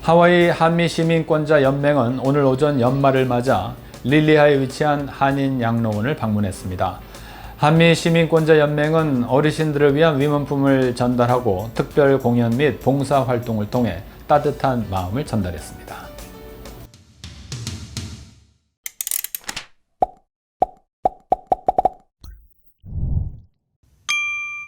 하와이 한미시민권자 연맹은 오늘 오전 연말을 맞아 릴리하에 위치한 한인 양로원을 방문했습니다. 한미시민권자 연맹은 어르신들을 위한 위문품을 전달하고 특별 공연 및 봉사활동을 통해 따뜻한 마음을 전달했습니다.